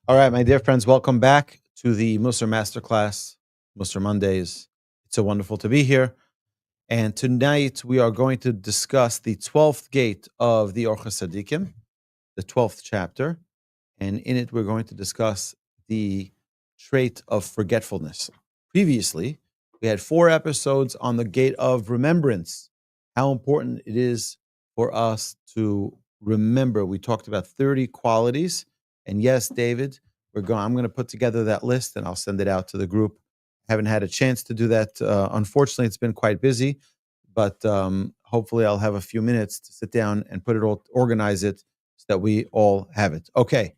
All right, my dear friends, welcome back to the Musar Masterclass, Musar Mondays. It's so wonderful to be here. And tonight we are going to discuss the 12th gate of the Orchos Tzadikim, the 12th chapter. And in it, we're going to discuss the trait of forgetfulness. Previously, we had 4 episodes on the gate of remembrance, how important it is for us to remember. We talked about 30 qualities. And yes, David, I'm going to put together that list and I'll send it out to the group. I haven't had a chance to do that. Unfortunately, it's been quite busy, but hopefully I'll have a few minutes to sit down and organize it so that we all have it. Okay.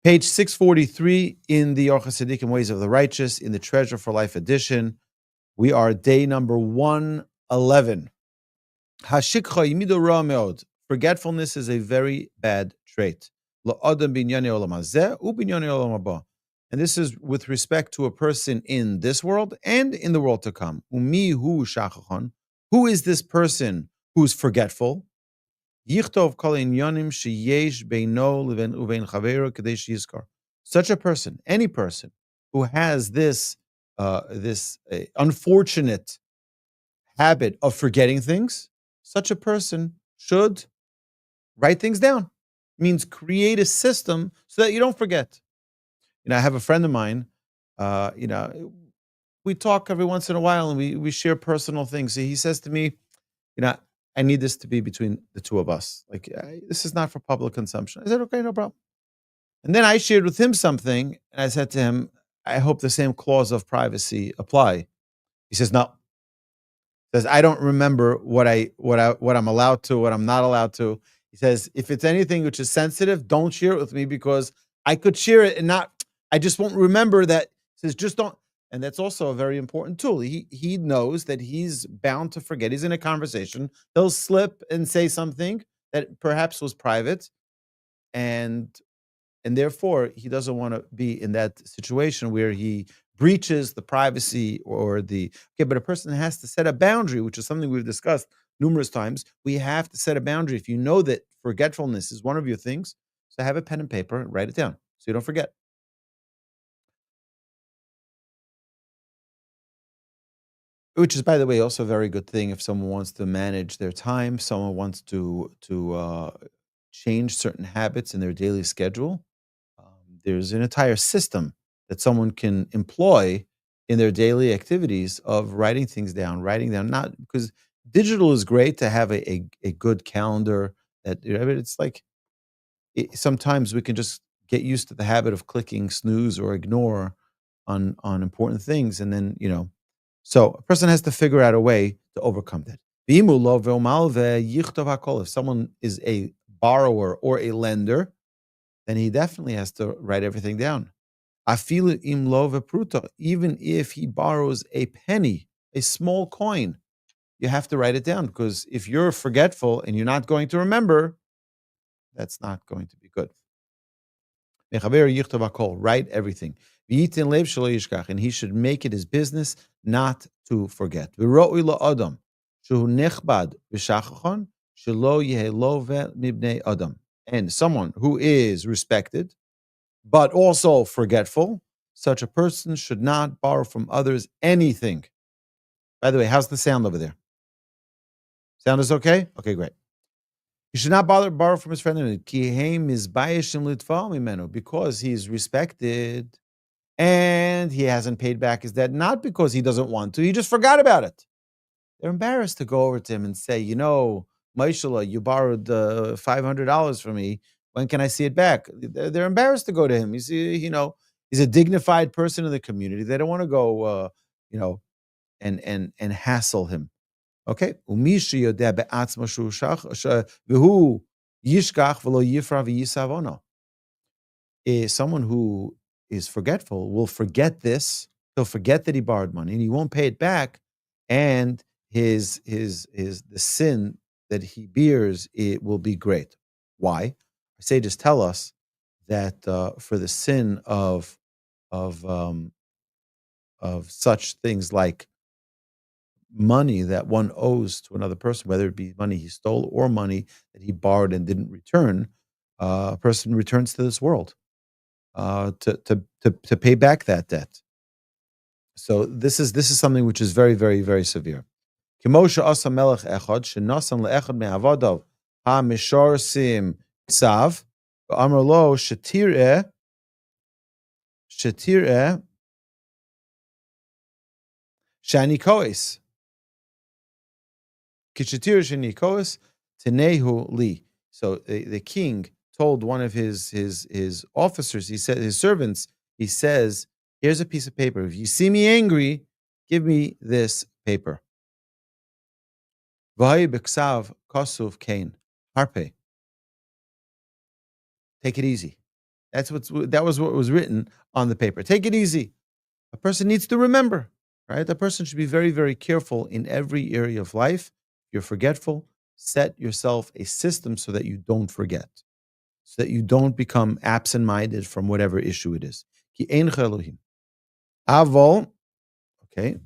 Page 643 in the Orchos Tzadikim Ways of the Righteous, in the Treasure for Life edition. We are day number 111. Hashikcha yimido ra meod. Forgetfulness is a very bad trait. La'adam binyani olam hazeh ubinyani olam haba. And this is with respect to a person in this world and in the world to come. Umi hu shachachon. Who is this person who's forgetful? Yichtov kol inyanim sheyesh beino uvein chavero kadei sheyizkar. Such a person, any person who has this unfortunate habit of forgetting things, such a person should write things down. It means create a system so that you don't forget. I have a friend of mine. We talk every once in a while and we share personal things. He says to me, I need this to be between the two of us. This is not for public consumption. I said, okay, no problem. And then I shared with him something, and I said to him, I hope the same clause of privacy apply. He says, no. He says, I don't remember what I'm allowed to, what I'm not allowed to. He says, if it's anything which is sensitive, don't share it with me because I could share it and I just won't remember that. He says, just don't. And that's also a very important tool. He knows that he's bound to forget. He's in a conversation. He'll slip and say something that perhaps was private, and therefore he doesn't want to be in that situation where he breaches the privacy but a person has to set a boundary, which is something we've discussed numerous times. We have to set a boundary. If you know that forgetfulness is one of your things, so have a pen and paper and write it down so you don't forget. Which is, by the way, also a very good thing if someone wants to manage their time, someone wants to change certain habits in their daily schedule. There's an entire system that someone can employ in their daily activities of writing things down, not because digital is great to have a good calendar that, it's like sometimes we can just get used to the habit of clicking snooze or ignore on important things. And then, so a person has to figure out a way to overcome that. If someone is a borrower or a lender, then he definitely has to write everything down. Even if he borrows a penny, a small coin, you have to write it down, because if you're forgetful and you're not going to remember, that's not going to be good. Write everything. And he should make it his business not to forget. And someone who is respected, but also forgetful, such a person should not borrow from others anything. By the way, how's the sound over there? Sound is okay? Okay, great. You should not borrow from his friend because he's respected and he hasn't paid back his debt, not because he doesn't want to, he just forgot about it. They're embarrassed to go over to him and say, Maishala, you borrowed $500 from me. When can I see it back? They're embarrassed to go to him. He's a dignified person in the community. They don't want to go, and hassle him. Okay. Someone who is forgetful will forget this. He'll forget that he borrowed money and he won't pay it back. And the sin that he bears, it will be great. Why? Sages tell us that for the sin of such things like money that one owes to another person, whether it be money he stole or money that he borrowed and didn't return, a person returns to this world. to pay back that debt. So this is something which is very, very, very severe. Kimosha asa melech echad shenasan leechad me'avadav ha sim ksav v'amar lo shetireh shani kois kishetir shani kois tenehu li. So the king told one of his officers, he said, his servants, he says, here's a piece of paper. If you see me angry, give me this paper. V'hay b'ksav kasuv kain harpe. Take it easy. That was what was written on the paper. Take it easy. A person needs to remember, right? A person should be very, very careful in every area of life. If you're forgetful, set yourself a system so that you don't forget, so that you don't become absent-minded from whatever issue it is. Ki ein Elohim. Avol, okay.